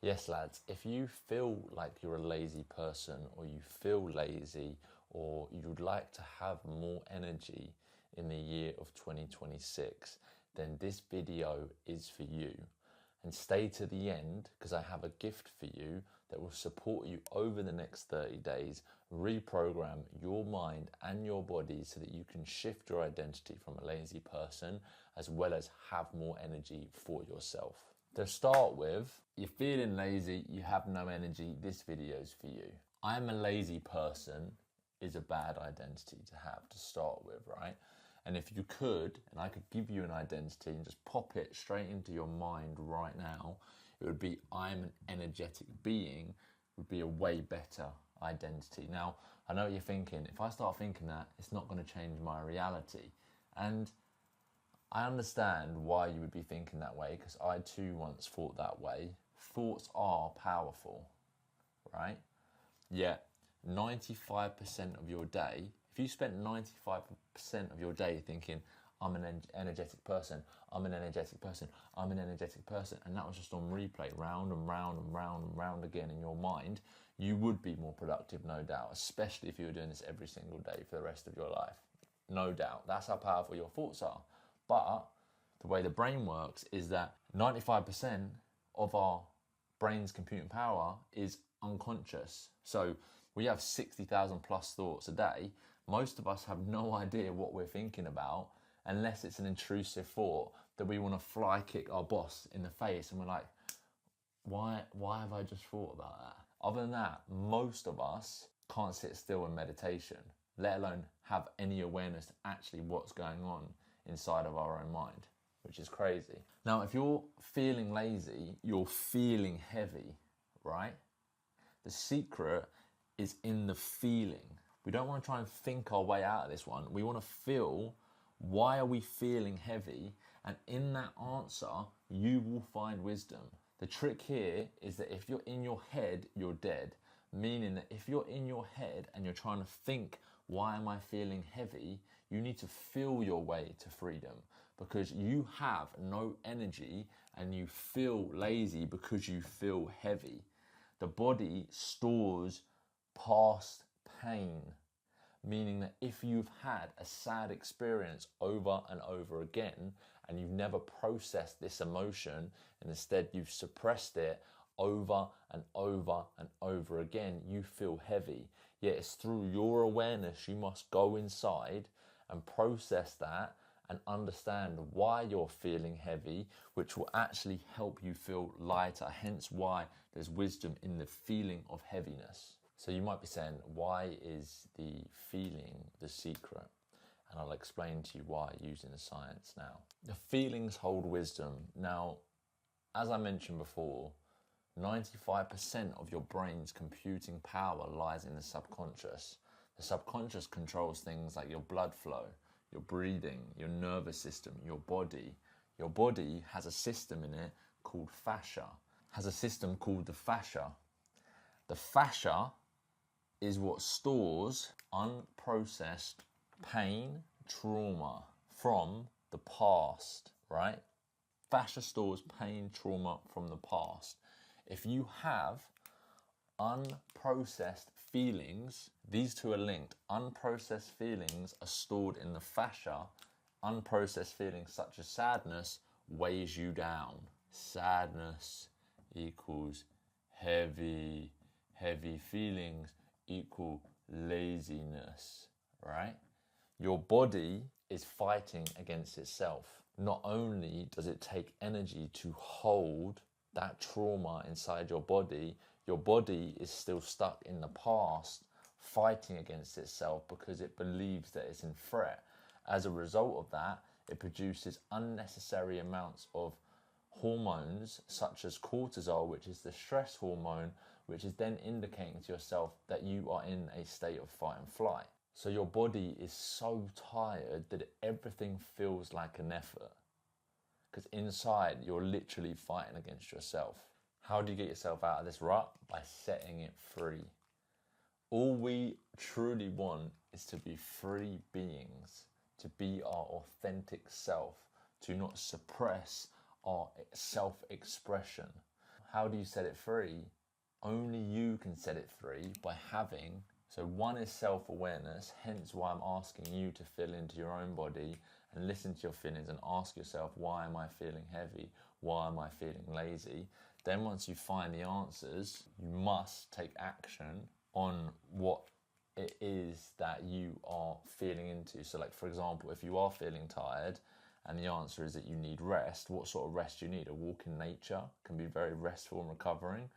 Yes, lads, if you feel like you're a lazy person or you feel lazy or you'd like to have more energy in the year of 2026, then this video is for you. And stay to the end because I have a gift for you that will support you over the next 30 days, reprogram your mind and your body so that you can shift your identity from a lazy person as well as have more energy for yourself. To start with, you're feeling lazy, you have no energy, this video's for you. I'm a lazy person is a bad identity to have to start with, right? And if you could, and I could give you an identity and just pop it straight into your mind right now, it would be I'm an energetic being, would be a way better identity. Now, I know what you're thinking. If I start thinking that, it's not going to change my reality. And I understand why you would be thinking that way because I too once thought that way. Thoughts are powerful, right? Yet 95% of your day, if you spent 95% of your day thinking, I'm an energetic person, I'm an energetic person, I'm an energetic person, and that was just on replay, round and round and round and round again in your mind, you would be more productive, no doubt, especially if you were doing this every single day for the rest of your life. No doubt. That's how powerful your thoughts are. But the way the brain works is that 95% of our brain's computing power is unconscious. So we have 60,000 plus thoughts a day. Most of us have no idea what we're thinking about unless it's an intrusive thought that we want to fly kick our boss in the face and we're like, why have I just thought about that? Other than that, most of us can't sit still in meditation, let alone have any awareness to actually what's going on inside of our own mind, which is crazy. Now, if you're feeling lazy, you're feeling heavy, right? The secret is in the feeling. We don't want to try and think our way out of this one. We want to feel, why are we feeling heavy? And in that answer, you will find wisdom. The trick here is that if you're in your head, you're dead. Meaning that if you're in your head and you're trying to think, why am I feeling heavy? You need to feel your way to freedom because you have no energy and you feel lazy because you feel heavy. The body stores past pain, meaning that if you've had a sad experience over and over again and you've never processed this emotion and instead you've suppressed it over and over and over again, you feel heavy. Yet it's through your awareness you must go inside and process that and understand why you're feeling heavy, which will actually help you feel lighter, hence why there's wisdom in the feeling of heaviness. So you might be saying, why is the feeling the secret? And I'll explain to you why using the science now. The feelings hold wisdom. Now, as I mentioned before, 95% of your brain's computing power lies in the subconscious. The subconscious controls things like your blood flow, your breathing, your nervous system, your body. Your body has a system in it called fascia, has a system called the fascia. The fascia is what stores unprocessed pain, trauma from the past, right? Fascia stores pain, trauma from the past. If you have unprocessed feelings, these two are linked. Unprocessed feelings are stored in the fascia. Unprocessed feelings such as sadness weighs you down. Sadness equals heavy feelings equal laziness, right? Your body is fighting against itself. Not only does it take energy to hold that trauma inside your body is still stuck in the past, fighting against itself because it believes that it's in threat. As a result of that, it produces unnecessary amounts of hormones such as cortisol, which is the stress hormone, which is then indicating to yourself that you are in a state of fight and flight. So your body is so tired that everything feels like an effort. Because inside, you're literally fighting against yourself. How do you get yourself out of this rut? By setting it free. All we truly want is to be free beings, to be our authentic self, to not suppress our self-expression. How do you set it free? Only you can set it free by having, so one is self-awareness, hence why I'm asking you to feel into your own body and listen to your feelings and ask yourself, why am I feeling heavy? Why am I feeling lazy? Then once you find the answers, you must take action on what it is that you are feeling into. So like, for example, if you are feeling tired and the answer is that you need rest, what sort of rest do you need? A walk in nature can be very restful and recovering.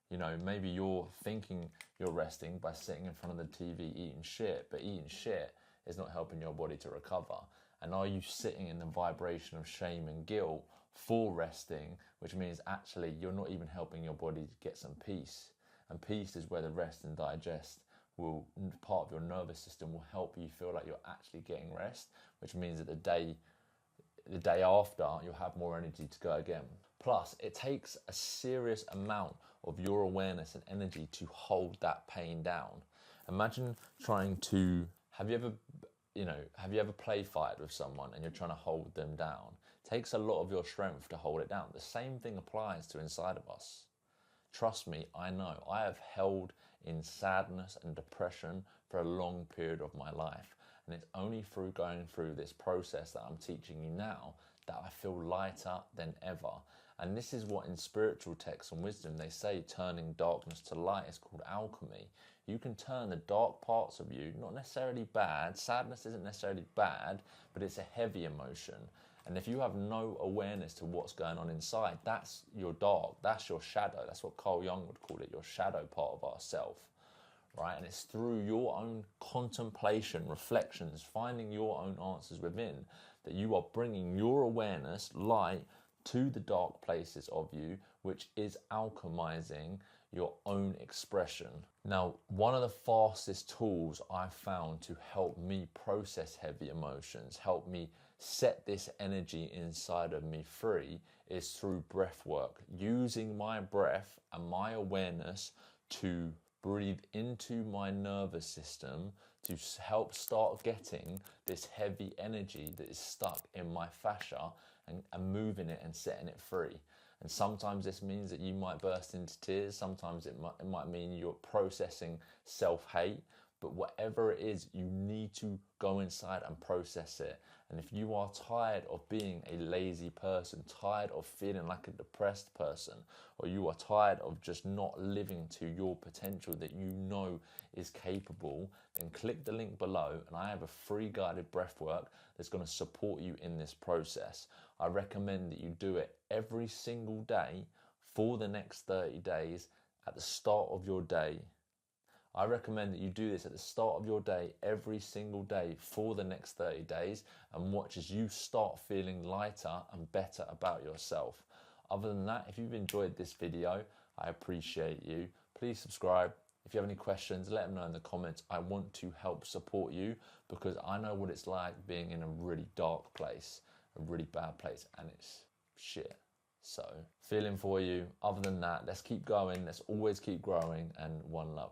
You know, maybe you're thinking you're resting by sitting in front of the TV eating shit, but eating shit is not helping your body to recover. And are you sitting in the vibration of shame and guilt for resting, which means actually you're not even helping your body to get some peace. And peace is where the rest and digest will, part of your nervous system will help you feel like you're actually getting rest, which means that the day after you'll have more energy to go again. Plus, it takes a serious amount of your awareness and energy to hold that pain down. Imagine trying to, have you ever play fight with someone and you're trying to hold them down? It takes a lot of your strength to hold it down. The same thing applies to inside of us. Trust me, I know. I have held in sadness and depression for a long period of my life. And it's only through going through this process that I'm teaching you now that I feel lighter than ever. And this is what in spiritual texts and wisdom they say turning darkness to light is called alchemy. You can turn the dark parts of you, not necessarily bad, sadness isn't necessarily bad, but it's a heavy emotion. And if you have no awareness to what's going on inside, that's your dark, that's your shadow. That's what Carl Jung would call it, your shadow part of ourself. Right? And it's through your own contemplation, reflections, finding your own answers within, that you are bringing your awareness, light, to the dark places of you, which is alchemizing your own expression. Now, one of the fastest tools I've found to help me process heavy emotions, help me set this energy inside of me free, is through breath work, using my breath and my awareness to breathe into my nervous system to help start getting this heavy energy that is stuck in my fascia and moving it and setting it free. And sometimes this means that you might burst into tears. Sometimes it might mean you're processing self-hate. But whatever it is, you need to go inside and process it. And if you are tired of being a lazy person, tired of feeling like a depressed person, or you are tired of just not living to your potential that you know is capable, then click the link below and I have a free guided breathwork that's going to support you in this process. I recommend that you do it every single day for the next 30 days at the start of your day. I recommend that you do this at the start of your day, every single day for the next 30 days, and watch as you start feeling lighter and better about yourself. Other than that, if you've enjoyed this video, I appreciate you. Please subscribe. If you have any questions, let them know in the comments. I want to help support you because I know what it's like being in a really dark place, a really bad place, and it's shit. So, feeling for you. Other than that, let's keep going. Let's always keep growing, and one love.